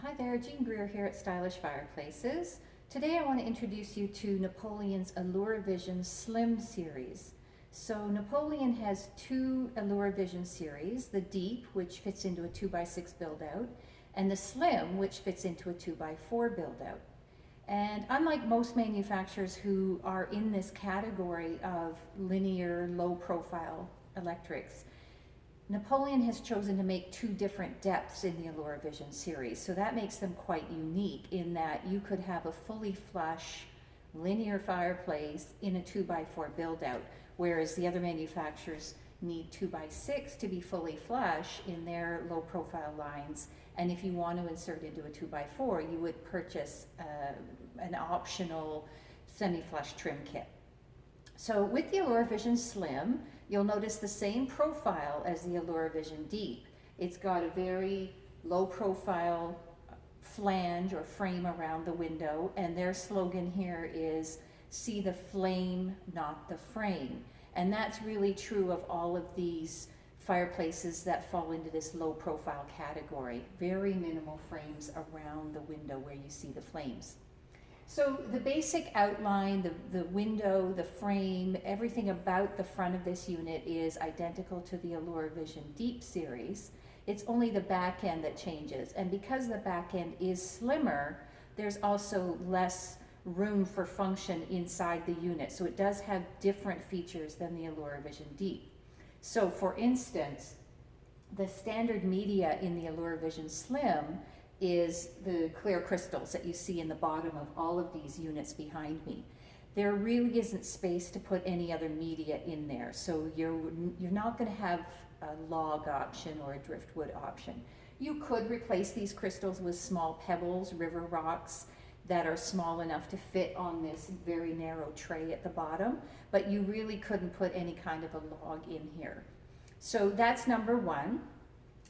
Hi there, Jean Greer here at Stylish Fireplaces. Today I want to introduce you to Napoleon's Alluravision Slim series. So Napoleon has two Alluravision series, the Deep, which fits into a 2x6 build out, and the Slim, which fits into a 2x4 build out. And unlike most manufacturers who are in this category of linear, low profile electrics, Napoleon has chosen to make two different depths in the Alluravision series, so that makes them quite unique in that you could have a fully flush linear fireplace in a 2x4 build out, whereas the other manufacturers need 2x6 to be fully flush in their low profile lines. And if you want to insert into a 2x4, you would purchase an optional semi-flush trim kit. So with the Alluravision Slim, you'll notice the same profile as the Alluravision Deep. It's got a very low profile flange or frame around the window, and their slogan here is "See the flame, not the frame." And that's really true of all of these fireplaces that fall into this low profile category. Very minimal frames around the window where you see the flames. So the basic outline, the window, the frame, everything about the front of this unit is identical to the Alluravision Deep series. It's only the back end that changes. And because the back end is slimmer, there's also less room for function inside the unit. So it does have different features than the Alluravision Deep. So for instance, the standard media in the Alluravision Slim is the clear crystals that you see in the bottom of all of these units behind me. There really isn't space to put any other media in there, so you're not going to have a log option or a driftwood option. You could replace these crystals with small pebbles, river rocks, that are small enough to fit on this very narrow tray at the bottom, but you really couldn't put any kind of a log in here. So that's number one.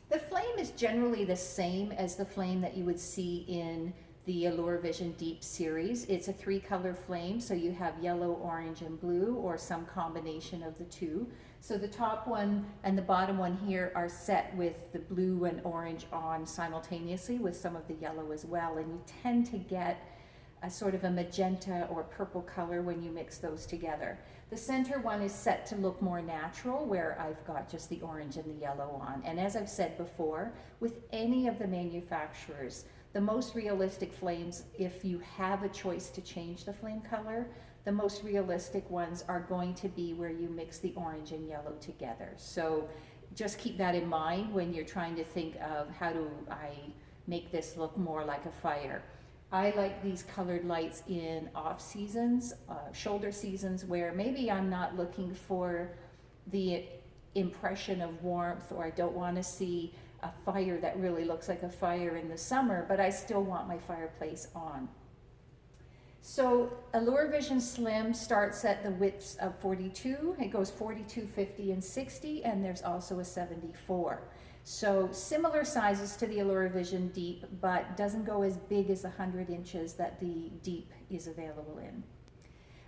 The flame is generally the same as the flame that you would see in the Alluravision Deep series. It's a 3-color flame, so you have yellow, orange, and blue, or some combination of the two. So the top one and the bottom one here are set with the blue and orange on simultaneously with some of the yellow as well, and you tend to get a sort of a magenta or purple color when you mix those together. The center one is set to look more natural, where I've got just the orange and the yellow on. And as I've said before, with any of the manufacturers, the most realistic flames, if you have a choice to change the flame color, the most realistic ones are going to be where you mix the orange and yellow together. So just keep that in mind when you're trying to think of how do I make this look more like a fire. I like these colored lights in off seasons, shoulder seasons, where maybe I'm not looking for the impression of warmth, or I don't want to see a fire that really looks like a fire in the summer, but I still want my fireplace on. So Alluravision Slim starts at the widths of 42. It goes 42, 50, and 60, and there's also a 74. So similar sizes to the Alluravision Deep, but doesn't go as big as the 100 inches that the Deep is available in.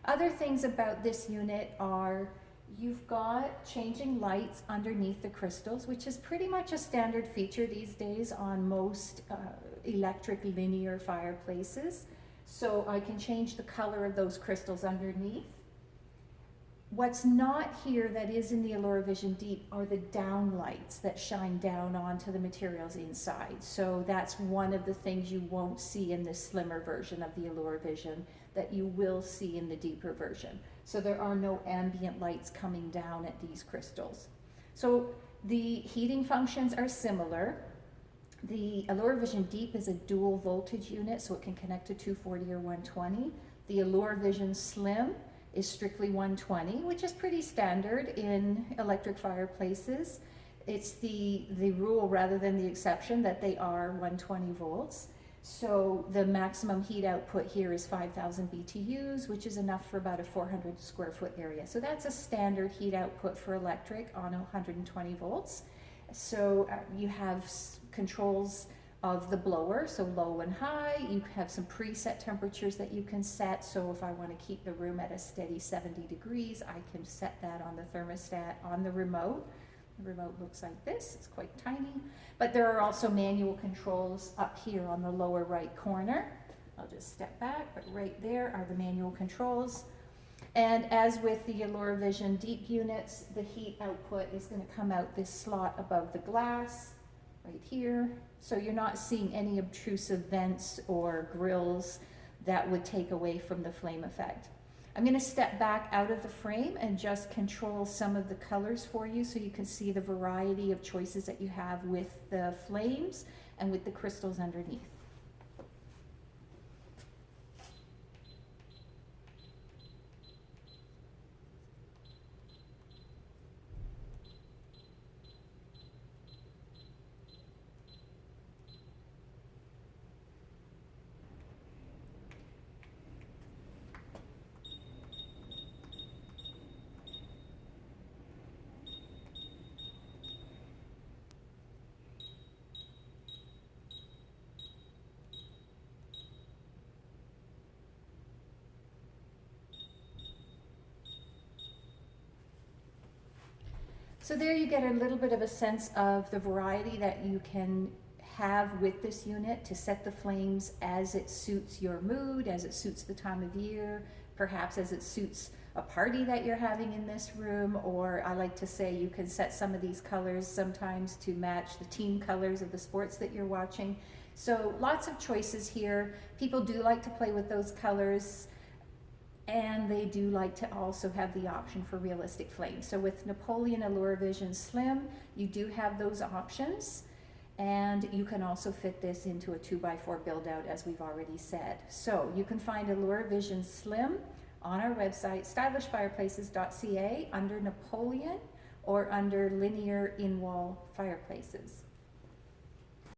Other things about this unit are you've got changing lights underneath the crystals, which is pretty much a standard feature these days on most electric linear fireplaces. So I can change the color of those crystals underneath. What's not here that is in the Alluravision Deep are the down lights that shine down onto the materials inside. So that's one of the things you won't see in this slimmer version of the Alluravision that you will see in the deeper version. So there are no ambient lights coming down at these crystals. So the heating functions are similar. The Alluravision Deep is a dual voltage unit, so it can connect to 240 or 120. The Alluravision Slim is strictly 120, which is pretty standard in electric fireplaces. It's the rule rather than the exception that they are 120 volts. So the maximum heat output here is 5,000 BTUs, which is enough for about a 400 square foot area. So that's a standard heat output for electric on 120 volts. So you have controls of the blower, so low and high. You have some preset temperatures that you can set. So if I want to keep the room at a steady 70 degrees, I can set that on the thermostat on the remote. The remote looks like this. It's quite tiny, but there are also manual controls up here on the lower right corner. I'll just step back, but right there are the manual controls. And as with the Alluravision deep units, the heat output is going to come out this slot above the glass, right here. So you're not seeing any obtrusive vents or grills that would take away from the flame effect. I'm going to step back out of the frame and just control some of the colors for you so you can see the variety of choices that you have with the flames and with the crystals underneath. So there you get a little bit of a sense of the variety that you can have with this unit to set the flames as it suits your mood, as it suits the time of year, perhaps as it suits a party that you're having in this room, or I like to say you can set some of these colors sometimes to match the team colors of the sports that you're watching. So lots of choices here. People do like to play with those colors, and they do like to also have the option for realistic flames. So with Napoleon Alluravision Slim, you do have those options, and you can also fit this into a 2x4 build out, as we've already said. So you can find Alluravision Slim on our website, stylishfireplaces.ca, under Napoleon or under linear in-wall fireplaces.